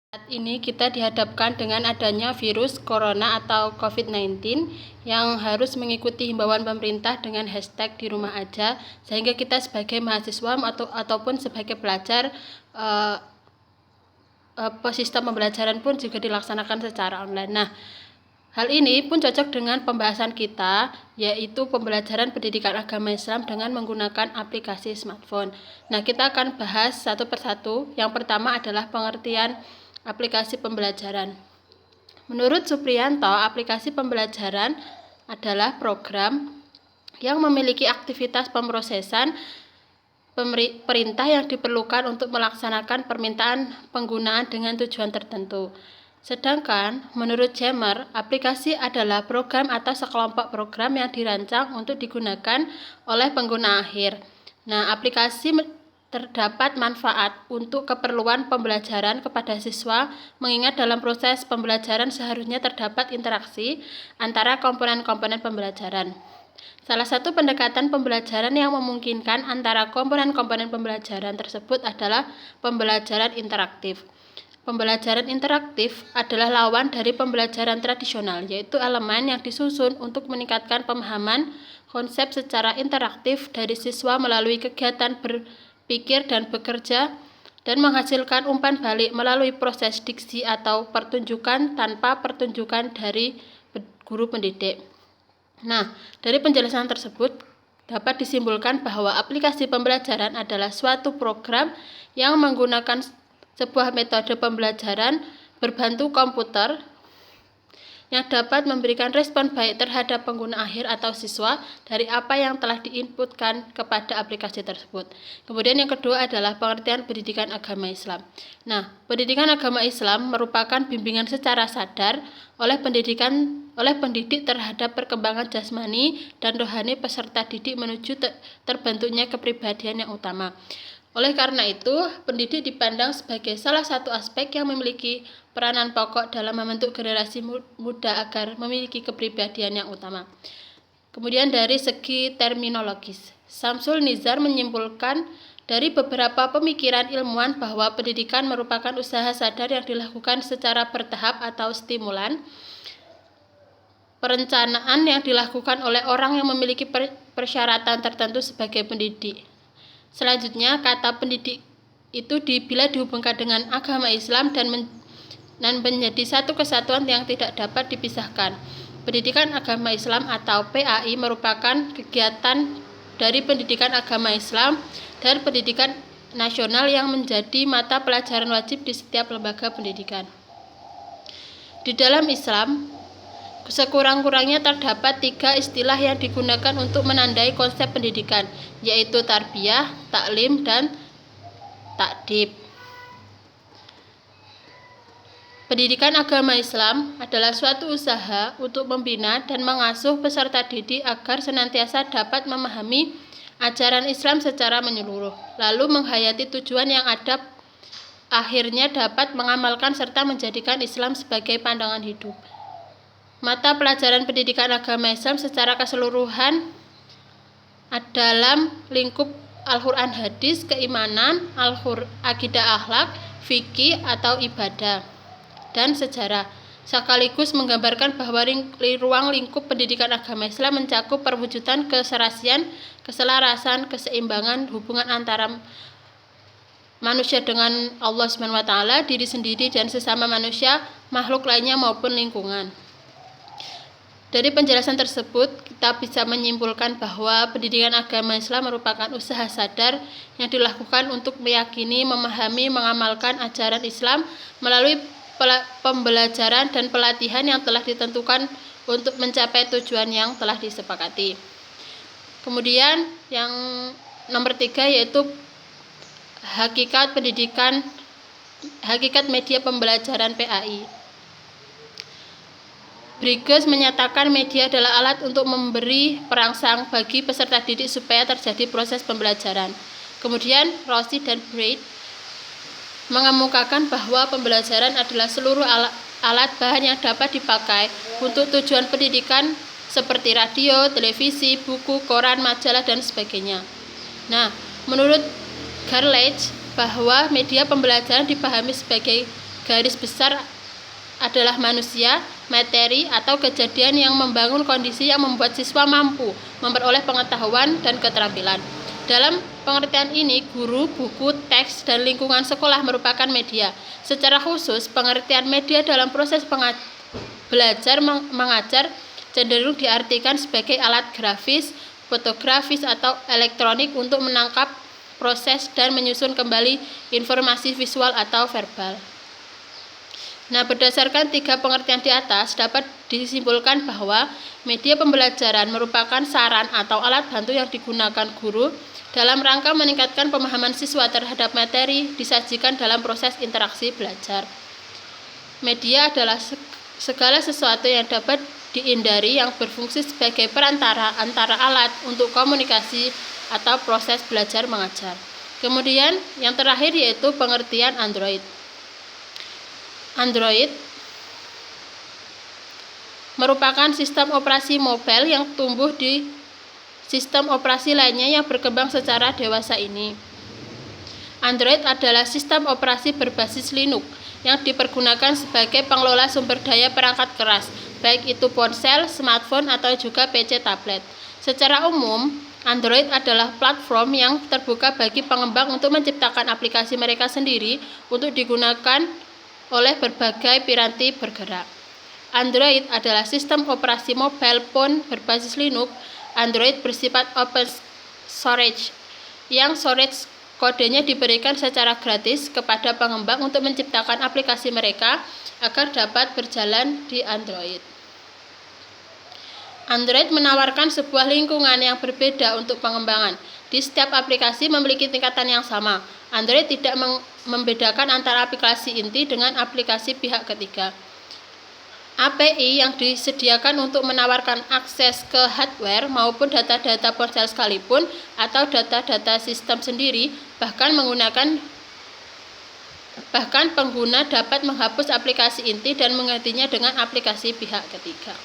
Saat ini kita dihadapkan dengan adanya virus corona atau COVID-19 yang harus mengikuti himbauan pemerintah dengan hashtag di rumah aja, sehingga kita sebagai mahasiswa ataupun sebagai pelajar sistem pembelajaran pun juga dilaksanakan secara online. Nah, hal ini pun cocok dengan pembahasan kita, yaitu pembelajaran pendidikan agama Islam dengan menggunakan aplikasi smartphone. Nah, kita akan bahas satu persatu. Yang pertama adalah pengertian aplikasi pembelajaran. Menurut Supriyanto, aplikasi pembelajaran adalah program yang memiliki aktivitas pemrosesan perintah yang diperlukan untuk melaksanakan permintaan penggunaan dengan tujuan tertentu. Sedangkan menurut Jammer, aplikasi adalah program atau sekelompok program yang dirancang untuk digunakan oleh pengguna akhir. Nah, aplikasi terdapat manfaat untuk keperluan pembelajaran kepada siswa, mengingat dalam proses pembelajaran seharusnya terdapat interaksi antara komponen-komponen pembelajaran. Salah satu pendekatan pembelajaran yang memungkinkan antara komponen-komponen pembelajaran tersebut adalah pembelajaran interaktif. Pembelajaran interaktif adalah lawan dari pembelajaran tradisional, yaitu elemen yang disusun untuk meningkatkan pemahaman konsep secara interaktif dari siswa melalui kegiatan berpikir dan bekerja, dan menghasilkan umpan balik melalui proses diksi atau pertunjukan tanpa pertunjukan dari guru pendidik. Nah, dari penjelasan tersebut dapat disimpulkan bahwa aplikasi pembelajaran adalah suatu program yang menggunakan sebuah metode pembelajaran berbantu komputer yang dapat memberikan respon baik terhadap pengguna akhir atau siswa dari apa yang telah diinputkan kepada aplikasi tersebut. Kemudian yang kedua adalah pengertian pendidikan agama Islam. Nah, pendidikan agama Islam merupakan bimbingan secara sadar oleh pendidik terhadap perkembangan jasmani dan rohani peserta didik menuju terbentuknya kepribadian yang utama. Oleh karena itu, pendidik dipandang sebagai salah satu aspek yang memiliki peranan pokok dalam membentuk generasi muda agar memiliki kepribadian yang utama. Kemudian dari segi terminologis, Samsul Nizar menyimpulkan dari beberapa pemikiran ilmuwan bahwa pendidikan merupakan usaha sadar yang dilakukan secara bertahap atau stimulan, perencanaan yang dilakukan oleh orang yang memiliki persyaratan tertentu sebagai pendidik. Selanjutnya, kata pendidik itu bila dihubungkan dengan agama Islam dan menjadi satu kesatuan yang tidak dapat dipisahkan. Pendidikan agama Islam atau PAI merupakan kegiatan dari pendidikan agama Islam dan pendidikan nasional yang menjadi mata pelajaran wajib di setiap lembaga pendidikan. Di dalam Islam, sekurang-kurangnya terdapat 3 istilah yang digunakan untuk menandai konsep pendidikan, yaitu tarbiyah, taklim, dan takdib. Pendidikan agama Islam adalah suatu usaha untuk membina dan mengasuh peserta didik agar senantiasa dapat memahami ajaran Islam secara menyeluruh, lalu menghayati tujuan yang akhirnya dapat mengamalkan serta menjadikan Islam sebagai pandangan hidup. Mata pelajaran pendidikan agama Islam secara keseluruhan dalam lingkup Al-Quran hadis, keimanan, akidah akhlak, fikih atau ibadah, dan sejarah, sekaligus menggambarkan bahwa ruang lingkup pendidikan agama Islam mencakup perwujudan keserasian, keselarasan, keseimbangan hubungan antara manusia dengan Allah SWT, diri sendiri dan sesama manusia, makhluk lainnya maupun lingkungan. Dari penjelasan tersebut, kita bisa menyimpulkan bahwa pendidikan agama Islam merupakan usaha sadar yang dilakukan untuk meyakini, memahami, mengamalkan ajaran Islam melalui pembelajaran dan pelatihan yang telah ditentukan untuk mencapai tujuan yang telah disepakati. Kemudian yang nomor 3 yaitu hakikat media pembelajaran PAI. Briggs menyatakan media adalah alat untuk memberi perangsang bagi peserta didik supaya terjadi proses pembelajaran. Kemudian Rossi dan Braid mengemukakan bahwa pembelajaran adalah seluruh alat bahan yang dapat dipakai untuk tujuan pendidikan seperti radio, televisi, buku, koran, majalah, dan sebagainya. Nah, menurut Garlage bahwa media pembelajaran dipahami sebagai garis besar adalah manusia, materi, atau kejadian yang membangun kondisi yang membuat siswa mampu memperoleh pengetahuan dan keterampilan. Dalam pengertian ini, guru, buku, teks, dan lingkungan sekolah merupakan media. Secara khusus, pengertian media dalam proses belajar mengajar cenderung diartikan sebagai alat grafis, fotografis, atau elektronik untuk menangkap, proses, dan menyusun kembali informasi visual atau verbal. Nah, berdasarkan 3 pengertian di atas, dapat disimpulkan bahwa media pembelajaran merupakan saran atau alat bantu yang digunakan guru dalam rangka meningkatkan pemahaman siswa terhadap materi disajikan dalam proses interaksi belajar. Media adalah segala sesuatu yang dapat dihindari yang berfungsi sebagai perantara antara alat untuk komunikasi atau proses belajar mengajar. Kemudian yang terakhir yaitu pengertian Android. Android merupakan sistem operasi mobile yang tumbuh di sistem operasi lainnya yang berkembang secara dewasa ini. Android adalah sistem operasi berbasis Linux yang dipergunakan sebagai pengelola sumber daya perangkat keras, baik itu ponsel, smartphone, atau juga PC tablet. Secara umum, Android adalah platform yang terbuka bagi pengembang untuk menciptakan aplikasi mereka sendiri untuk digunakan oleh berbagai piranti bergerak. Android adalah sistem operasi mobile phone berbasis Linux. Android bersifat open source, yang source kodenya diberikan secara gratis kepada pengembang untuk menciptakan aplikasi mereka agar dapat berjalan di Android. Android menawarkan sebuah lingkungan yang berbeda untuk pengembangan. Di setiap aplikasi memiliki tingkatan yang sama. Android tidak membedakan antara aplikasi inti dengan aplikasi pihak ketiga. API yang disediakan untuk menawarkan akses ke hardware maupun data-data ponsel sekalipun atau data-data sistem sendiri, bahkan pengguna dapat menghapus aplikasi inti dan menggantinya dengan aplikasi pihak ketiga.